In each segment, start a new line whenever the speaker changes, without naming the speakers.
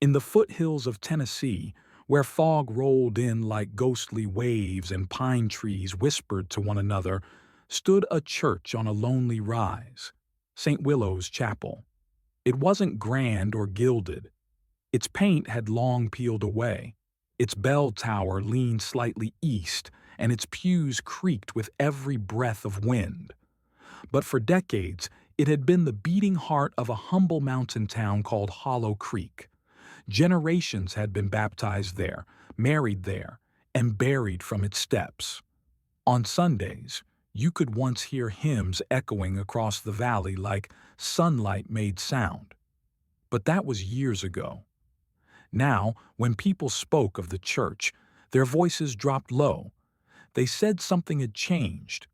In the foothills of Tennessee, where fog rolled in like ghostly waves and pine trees whispered to one another, stood a church on a lonely rise, St. Willow's Chapel. It wasn't grand or gilded. Its paint had long peeled away. Its bell tower leaned slightly east, and its pews creaked with every breath of wind. But for decades, it had been the beating heart of a humble mountain town called Hollow Creek. Generations had been baptized there, married there, and buried from its steps. On Sundays, you could once hear hymns echoing across the valley like sunlight made sound. But that was years ago. Now, when people spoke of the church, their voices dropped low. They said something had changed.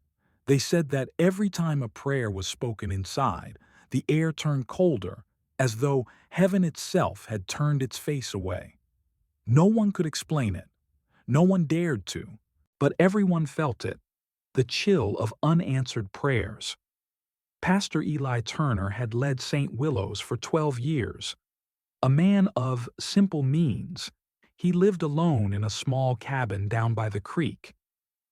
They said that every time a prayer was spoken inside, the air turned colder, as though heaven itself had turned its face away. No one could explain it. No one dared to. But everyone felt it, the chill of unanswered prayers. Pastor Eli Turner had led St. Willow's for 12 years. A man of simple means, he lived alone in a small cabin down by the creek.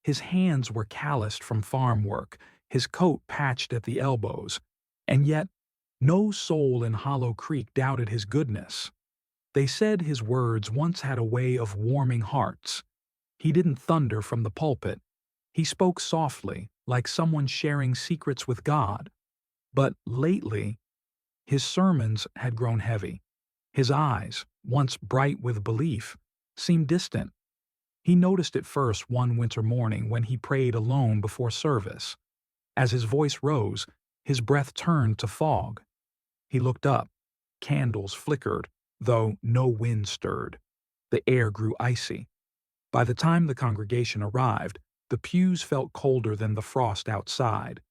His hands were calloused from farm work, his coat patched at the elbows, and yet no soul in Hollow Creek doubted his goodness. They said his words once had a way of warming hearts. He didn't thunder from the pulpit. He spoke softly, like someone sharing secrets with God. But lately, his sermons had grown heavy. His eyes, once bright with belief, seemed distant. He noticed it first one winter morning when he prayed alone before service. As his voice rose, his breath turned to fog. He looked up. Candles flickered, though no wind stirred. The air grew icy. By the time the congregation arrived, the pews felt colder than the frost outside.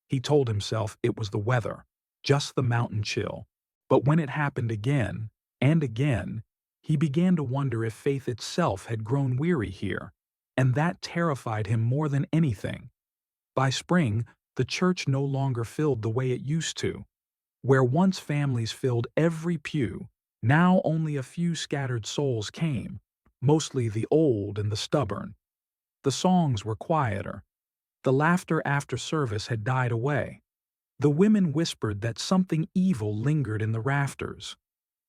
He told himself it was the weather, just the mountain chill. But when it happened again and again, he began to wonder if faith itself had grown weary here, and that terrified him more than anything. By spring, the church no longer filled the way it used to. Where once families filled every pew, now only a few scattered souls came, mostly the old and the stubborn. The songs were quieter. The laughter after service had died away. The women whispered that something evil lingered in the rafters.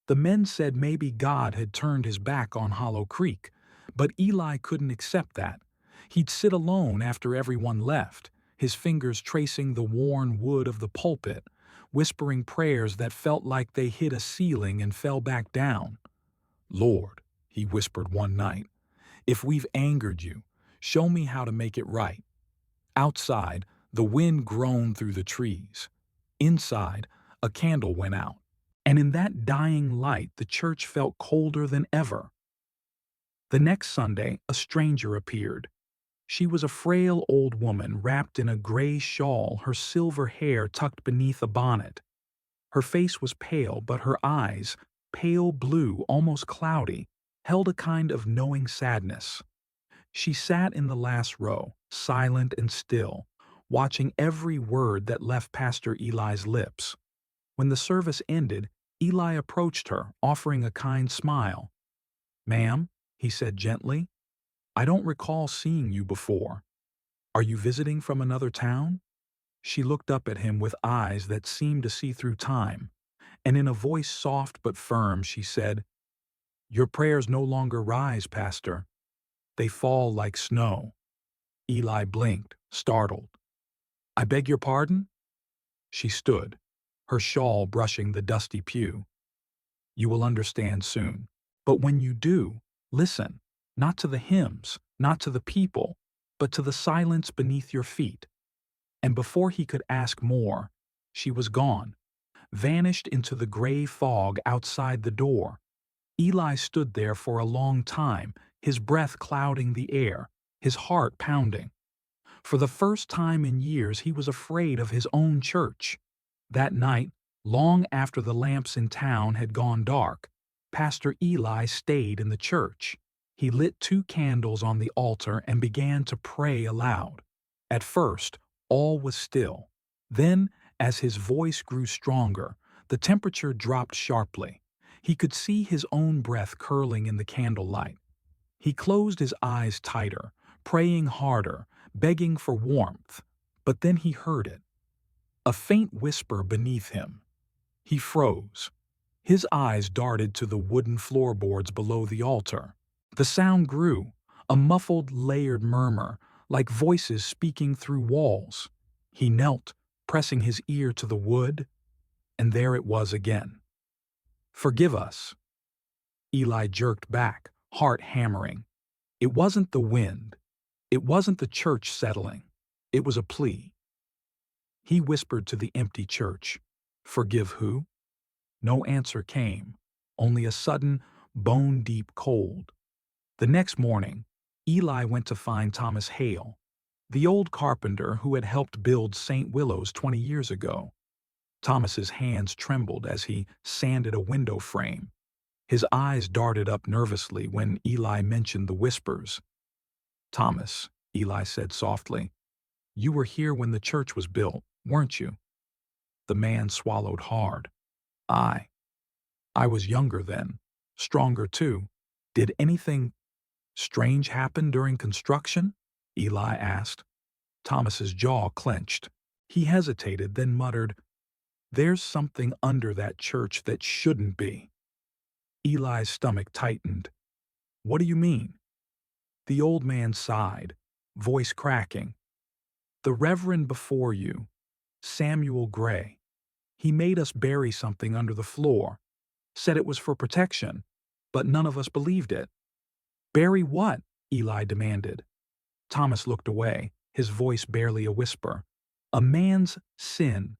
The men said maybe God had turned his back on Hollow Creek, but Eli couldn't accept that. He'd sit alone after everyone left, his fingers tracing the worn wood of the pulpit, whispering prayers that felt like they hit a ceiling and fell back down. "Lord," he whispered one night, "if we've angered you, show me how to make it right." Outside, the wind groaned through the trees. Inside, a candle went out, and in that dying light the church felt colder than ever. The next Sunday, a stranger appeared. She was a frail old woman wrapped in a gray shawl, her silver hair tucked beneath a bonnet. Her face was pale, but her eyes, pale blue, almost cloudy, held a kind of knowing sadness. She sat in the last row, silent and still, watching every word that left Pastor Eli's lips. When the service ended, Eli approached her, offering a kind smile. "Ma'am," he said gently, "I don't recall seeing you before. Are you visiting from another town?" She looked up at him with eyes that seemed to see through time, and in a voice soft but firm she said, "Your prayers no longer rise, Pastor. They fall like snow." Eli blinked, startled. "I beg your pardon?" She stood, her shawl brushing the dusty pew. "You will understand soon. But when you do, listen, not to the hymns, not to the people, but to the silence beneath your feet." And before he could ask more, she was gone, vanished into the gray fog outside the door. Eli stood there for a long time, his breath clouding the air, his heart pounding. For the first time in years he was afraid of his own church. That night, long after the lamps in town had gone dark, Pastor Eli stayed in the church. He lit 2 candles on the altar and began to pray aloud. At first, all was still. Then, as his voice grew stronger, the temperature dropped sharply. He could see his own breath curling in the candlelight. He closed his eyes tighter, praying harder, begging for warmth. But then he heard it, a faint whisper beneath him. He froze. His eyes darted to the wooden floorboards below the altar. The sound grew, a muffled, layered murmur, like voices speaking through walls. He knelt, pressing his ear to the wood, and there it was again. "Forgive us." Eli jerked back, heart hammering. It wasn't the wind. It wasn't the church settling. It was a plea. He whispered to the empty church, "Forgive who?" No answer came, only a sudden, bone-deep cold. The next morning, Eli went to find Thomas Hale, the old carpenter who had helped build St. Willow's 20 years ago. Thomas's hands trembled as he sanded a window frame. His eyes darted up nervously when Eli mentioned the whispers. "Thomas," Eli said softly, "you were here when the church was built, weren't you?" The man swallowed hard. "I was younger then, stronger too. Did anything strange happen during construction?" Eli asked. Thomas's jaw clenched. He hesitated, then muttered, "There's something under that church that shouldn't be." Eli's stomach tightened. "What do you mean?" The old man sighed, voice cracking. "The Reverend before you, Samuel Gray, he made us bury something under the floor, said it was for protection, but none of us believed it." "Bury what?" Eli demanded. Thomas looked away, his voice barely a whisper. "A man's sin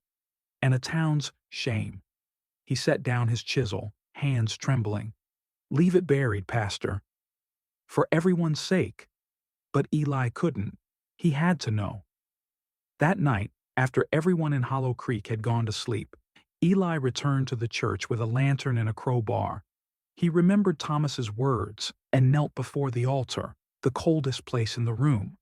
and a town's shame." He set down his chisel, hands trembling. "Leave it buried, Pastor. For everyone's sake." But Eli couldn't. He had to know. That night, after everyone in Hollow Creek had gone to sleep, Eli returned to the church with a lantern and a crowbar. He remembered Thomas's words and knelt before the altar, the coldest place in the room.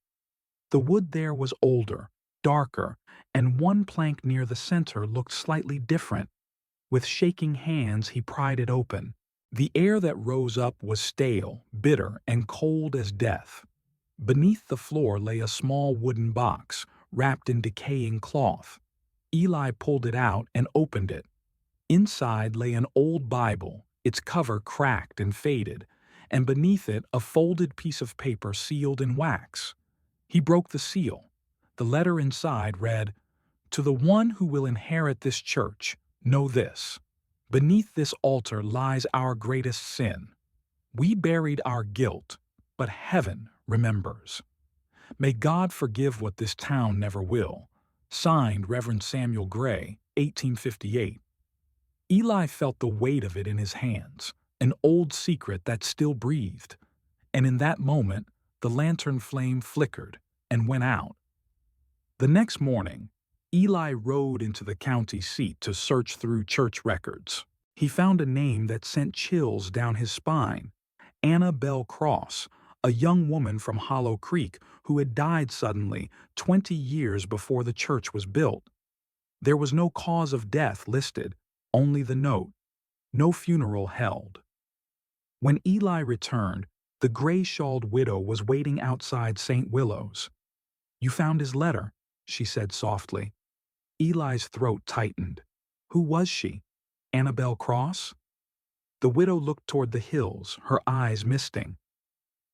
The wood there was older, darker, and one plank near the center looked slightly different. With shaking hands, he pried it open. The air that rose up was stale, bitter, and cold as death. Beneath the floor lay a small wooden box, wrapped in decaying cloth. Eli pulled it out and opened it. Inside lay an old Bible, its cover cracked and faded, and beneath it a folded piece of paper sealed in wax. He broke the seal. The letter inside read, "To the one who will inherit this church, know this. Beneath this altar lies our greatest sin. We buried our guilt, but heaven remembers. May God forgive what this town never will." Signed, Reverend Samuel Gray, 1858. Eli felt the weight of it in his hands, an old secret that still breathed. And in that moment, the lantern flame flickered and went out. The next morning, Eli rode into the county seat to search through church records. He found a name that sent chills down his spine: Anna Bell Cross, a young woman from Hollow Creek who had died suddenly 20 years before the church was built. There was no cause of death listed, only the note, "No funeral held." When Eli returned, the gray-shawled widow was waiting outside St. Willow's. "You found his letter," she said softly. Eli's throat tightened. Who was she? Annabelle Cross? The widow looked toward the hills, her eyes misting.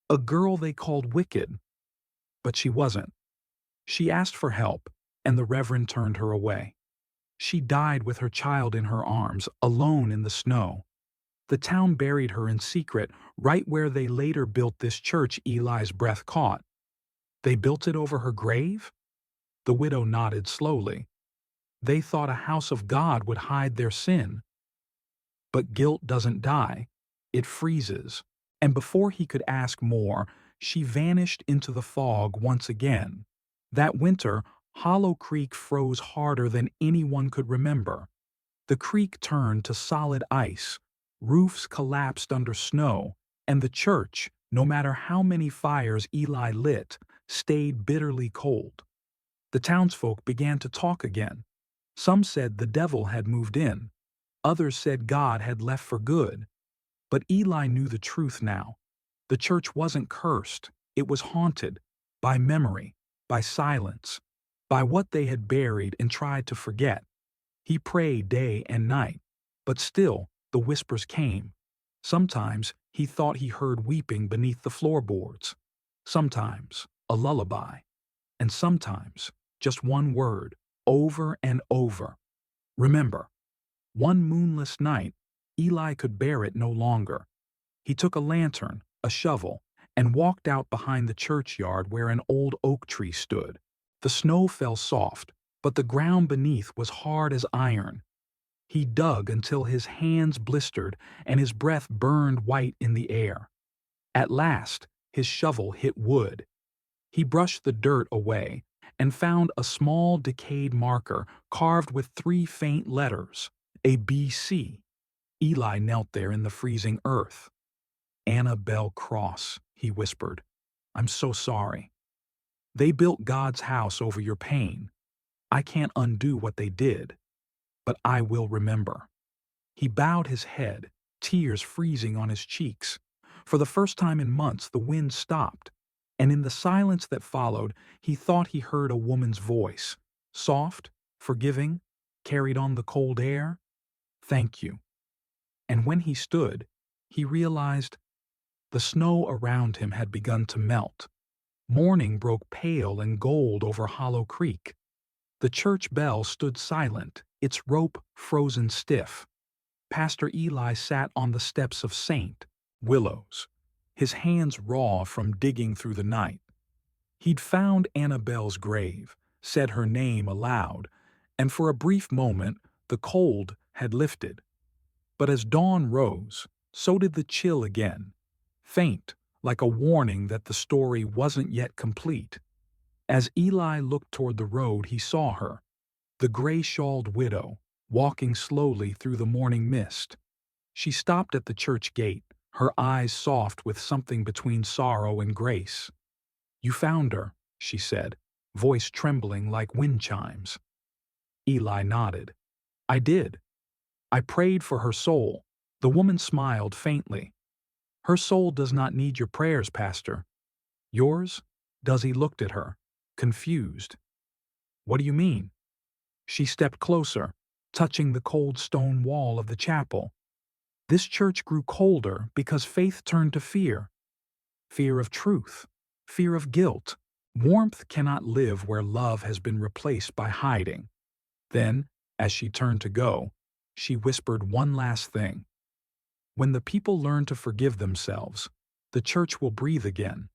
A girl they called wicked. But she wasn't. She asked for help, and the Reverend turned her away. She died with her child in her arms, alone in the snow. The town buried her in secret, right where they later built this church. Eli's breath caught. They built it over her grave? The widow nodded slowly. They thought a house of God would hide their sin. But guilt doesn't die. It freezes. And before he could ask more, she vanished into the fog once again. That winter, Hollow Creek froze harder than anyone could remember. The creek turned to solid ice, roofs collapsed under snow, and the church, no matter how many fires Eli lit, stayed bitterly cold. The townsfolk began to talk again. Some said the devil had moved in. Others said God had left for good. But Eli knew the truth now. The church wasn't cursed, it was haunted by memory, by silence, by what they had buried and tried to forget. He prayed day and night, but still the whispers came. Sometimes he thought he heard weeping beneath the floorboards, sometimes a lullaby, and sometimes just one word, over and over. Remember. One moonless night, Eli could bear it no longer. He took a lantern, a shovel, and walked out behind the churchyard where an old oak tree stood. The snow fell soft, but the ground beneath was hard as iron. He dug until his hands blistered and his breath burned white in the air. At last, his shovel hit wood. He brushed the dirt away and found a small decayed marker carved with 3 faint letters, a BC. Eli knelt there in the freezing earth. "Annabelle Cross," he whispered. "I'm so sorry. They built God's house over your pain. I can't undo what they did, but I will remember." He bowed his head, tears freezing on his cheeks. For the first time in months, the wind stopped, and in the silence that followed, he thought he heard a woman's voice, soft, forgiving, carried on the cold air. "Thank you." And when he stood, he realized the snow around him had begun to melt. Morning broke pale and gold over Hollow Creek. The church bell stood silent, its rope frozen stiff. Pastor Eli sat on the steps of St. Willow's, his hands raw from digging through the night. He'd found Annabelle's grave, said her name aloud, and for a brief moment the cold had lifted. But as dawn rose, so did the chill again, faint, like a warning that the story wasn't yet complete. As Eli looked toward the road, he saw her, the gray-shawled widow, walking slowly through the morning mist. She stopped at the church gate, her eyes soft with something between sorrow and grace. "You found her," she said, voice trembling like wind chimes. Eli nodded. "I did. I prayed for her soul." The woman smiled faintly. "Her soul does not need your prayers, Pastor." "Yours?" Duzzy looked at her, confused. "What do you mean?" She stepped closer, touching the cold stone wall of the chapel. "This church grew colder because faith turned to fear. Fear of truth, fear of guilt. Warmth cannot live where love has been replaced by hiding." Then, as she turned to go, she whispered one last thing. "When the people learn to forgive themselves, the church will breathe again."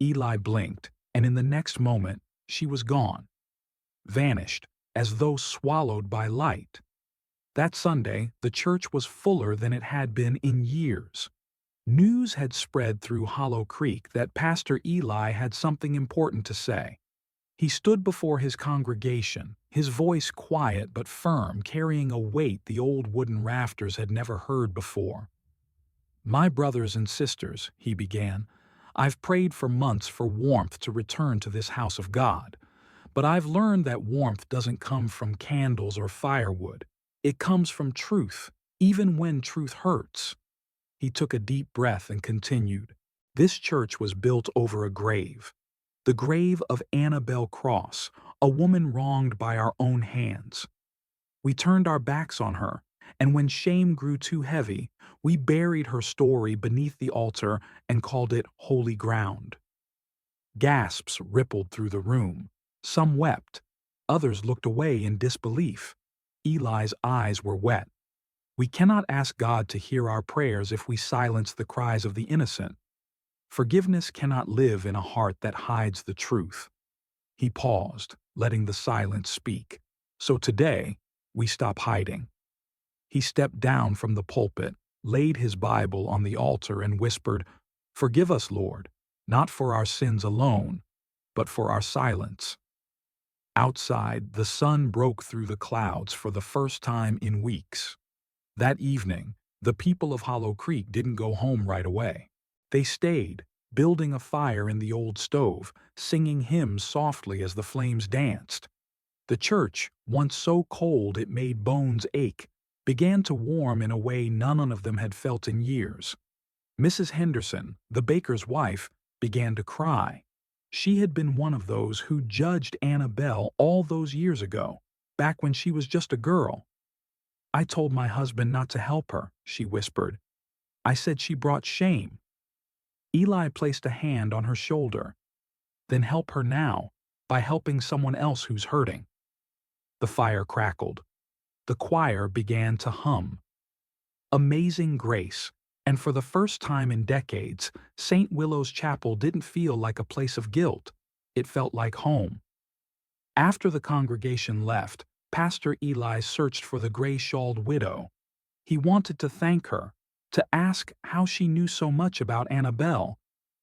Eli blinked, and in the next moment, she was gone. Vanished, as though swallowed by light. That Sunday, the church was fuller than it had been in years. News had spread through Hollow Creek that Pastor Eli had something important to say. He stood before his congregation, his voice quiet but firm, carrying a weight the old wooden rafters had never heard before. "My brothers and sisters," he began, "I've prayed for months for warmth to return to this house of God. But I've learned that warmth doesn't come from candles or firewood. It comes from truth, even when truth hurts." He took a deep breath and continued. "This church was built over a grave. The grave of Annabelle Cross, a woman wronged by our own hands. We turned our backs on her, and when shame grew too heavy, we buried her story beneath the altar and called it holy ground." Gasps rippled through the room. Some wept. Others looked away in disbelief. Eli's eyes were wet. "We cannot ask God to hear our prayers if we silence the cries of the innocent. Forgiveness cannot live in a heart that hides the truth." He paused, letting the silence speak. "So today, we stop hiding." He stepped down from the pulpit, laid his Bible on the altar and whispered, "Forgive us, Lord, not for our sins alone, but for our silence." Outside, the sun broke through the clouds for the first time in weeks. That evening, the people of Hollow Creek didn't go home right away. They stayed, building a fire in the old stove, singing hymns softly as the flames danced. The church, once so cold it made bones ache, began to warm in a way none of them had felt in years. Mrs. Henderson, the baker's wife, began to cry. She had been one of those who judged Annabelle all those years ago, back when she was just a girl. "I told my husband not to help her," she whispered. "I said she brought shame." Eli placed a hand on her shoulder. "Then help her now, by helping someone else who's hurting." The fire crackled. The choir began to hum. Amazing Grace, and for the first time in decades, St. Willow's Chapel didn't feel like a place of guilt. It felt like home. After the congregation left, Pastor Eli searched for the gray-shawled widow. He wanted to thank her, to ask how she knew so much about Annabelle,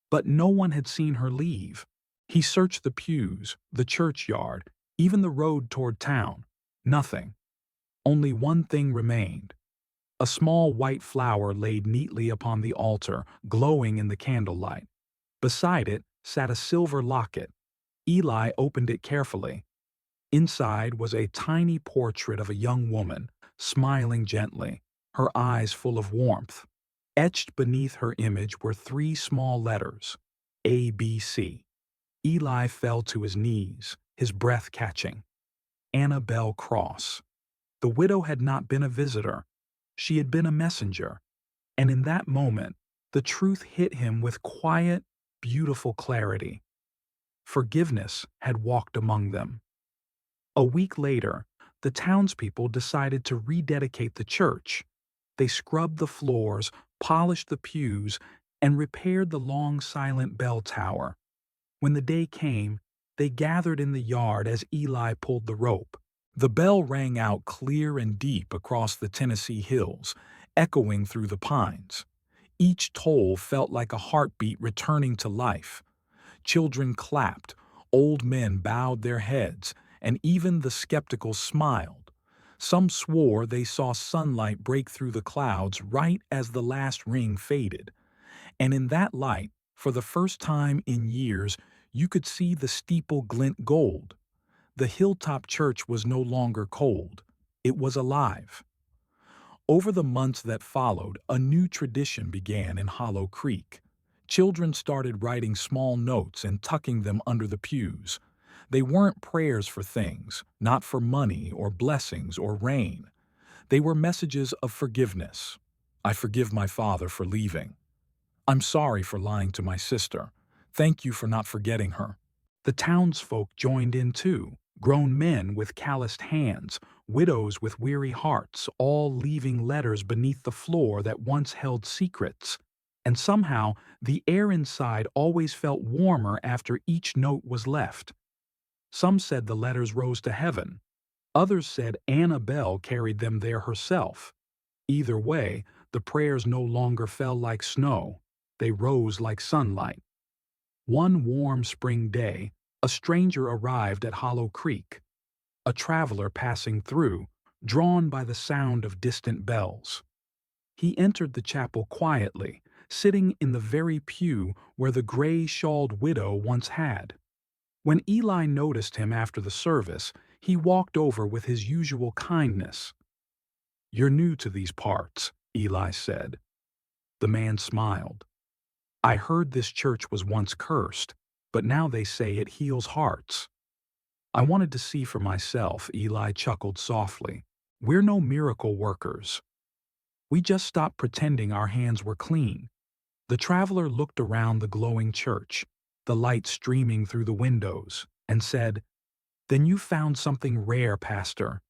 but no one had seen her leave. He searched the pews, the churchyard, even the road toward town. Nothing. Only one thing remained. A small white flower laid neatly upon the altar, glowing in the candlelight. Beside it sat a silver locket. Eli opened it carefully. Inside was a tiny portrait of a young woman, smiling gently, her eyes full of warmth. Etched beneath her image were 3 small letters, ABC. Eli fell to his knees, his breath catching. Annabelle Cross. The widow had not been a visitor. She had been a messenger. And in that moment, the truth hit him with quiet, beautiful clarity. Forgiveness had walked among them. A week later, the townspeople decided to rededicate the church. They scrubbed the floors, polished the pews, and repaired the long silent bell tower. When the day came, they gathered in the yard as Eli pulled the rope. The bell rang out clear and deep across the Tennessee hills, echoing through the pines. Each toll felt like a heartbeat returning to life. Children clapped, old men bowed their heads, and even the skeptical smiled. Some swore they saw sunlight break through the clouds right as the last ring faded. And in that light, for the first time in years, you could see the steeple glint gold. The hilltop church was no longer cold. It was alive. Over the months that followed, a new tradition began in Hollow Creek. Children started writing small notes and tucking them under the pews. They weren't prayers for things, not for money or blessings or rain. They were messages of forgiveness. "I forgive my father for leaving. I'm sorry for lying to my sister. Thank you for not forgetting her." The townsfolk joined in too, grown men with calloused hands, widows with weary hearts, all leaving letters beneath the floor that once held secrets. And somehow, the air inside always felt warmer after each note was left. Some said the letters rose to heaven. Others said Annabelle carried them there herself. Either way, the prayers no longer fell like snow. They rose like sunlight. One warm spring day, a stranger arrived at Hollow Creek. A traveler passing through, drawn by the sound of distant bells. He entered the chapel quietly, sitting in the very pew where the gray-shawled widow once had. When Eli noticed him after the service, he walked over with his usual kindness. "You're new to these parts," Eli said. The man smiled. "I heard this church was once cursed, but now they say it heals hearts." "I wanted to see for myself," Eli chuckled softly. "We're no miracle workers. We just stopped pretending our hands were clean." The traveler looked around the glowing church, the light streaming through the windows, and said, "Then you found something rare, Pastor.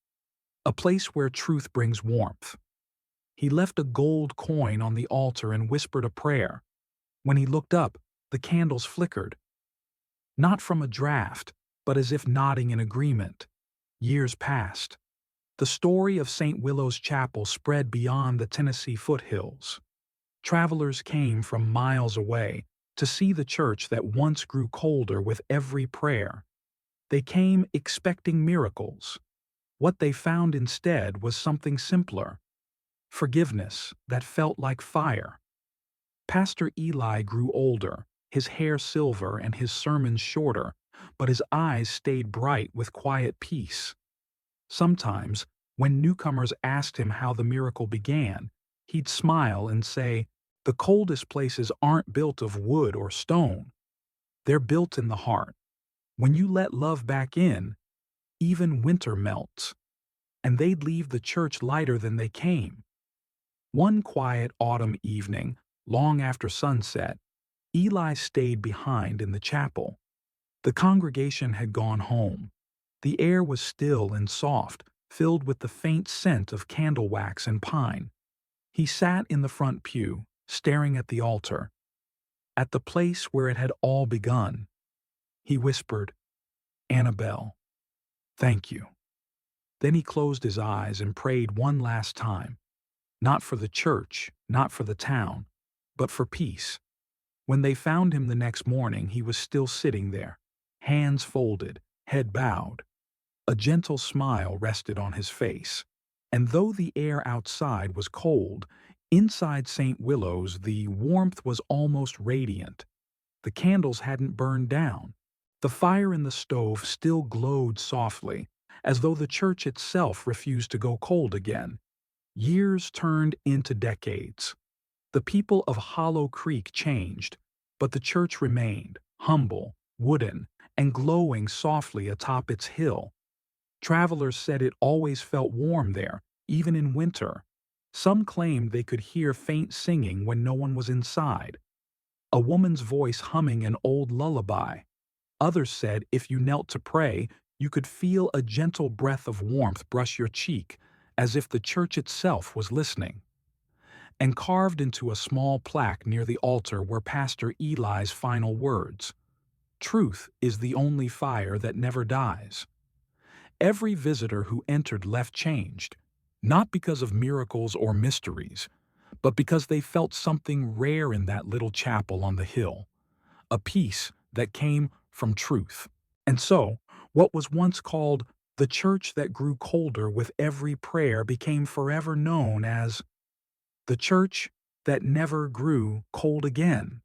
A place where truth brings warmth." He left a gold coin on the altar and whispered a prayer. When he looked up, the candles flickered. Not from a draft, but as if nodding in agreement. Years passed. The story of St. Willow's Chapel spread beyond the Tennessee foothills. Travelers came from miles away to see the church that once grew colder with every prayer. They came expecting miracles. What they found instead was something simpler. Forgiveness that felt like fire. Pastor Eli grew older, his hair silver and his sermons shorter, but his eyes stayed bright with quiet peace. Sometimes, When newcomers asked him how the miracle began, he'd smile and say, "The coldest places aren't built of wood or stone. They're built in the heart. When you let love back in, even winter melts." And they'd leave the church lighter than they came. One quiet autumn evening, long after sunset, Eli stayed behind in the chapel. The congregation had gone home. The air was still and soft, filled with the faint scent of candle wax and pine. He sat in the front pew, staring at the altar, at the place where it had all begun. He whispered, "Annabelle, thank you." Then he closed his eyes and prayed one last time, not for the church, not for the town, but for peace. When they found him the next morning, he was still sitting there, hands folded, head bowed. A gentle smile rested on his face. And though the air outside was cold, inside St. Willow's the warmth was almost radiant. The candles hadn't burned down. The fire in the stove still glowed softly, as though the church itself refused to go cold again. Years turned into decades. The people of Hollow Creek changed, but the church remained, humble, wooden, and glowing softly atop its hill. Travelers said it always felt warm there, even in winter. Some claimed they could hear faint singing when no one was inside, a woman's voice humming an old lullaby. Others said if you knelt to pray, you could feel a gentle breath of warmth brush your cheek, as if the church itself was listening. And carved into a small plaque near the altar were Pastor Eli's final words: "Truth is the only fire that never dies." Every visitor who entered left changed, not because of miracles or mysteries, but because they felt something rare in that little chapel on the hill, a peace that came from truth. And so, what was once called the church that grew colder with every prayer became forever known as the church that never grew cold again.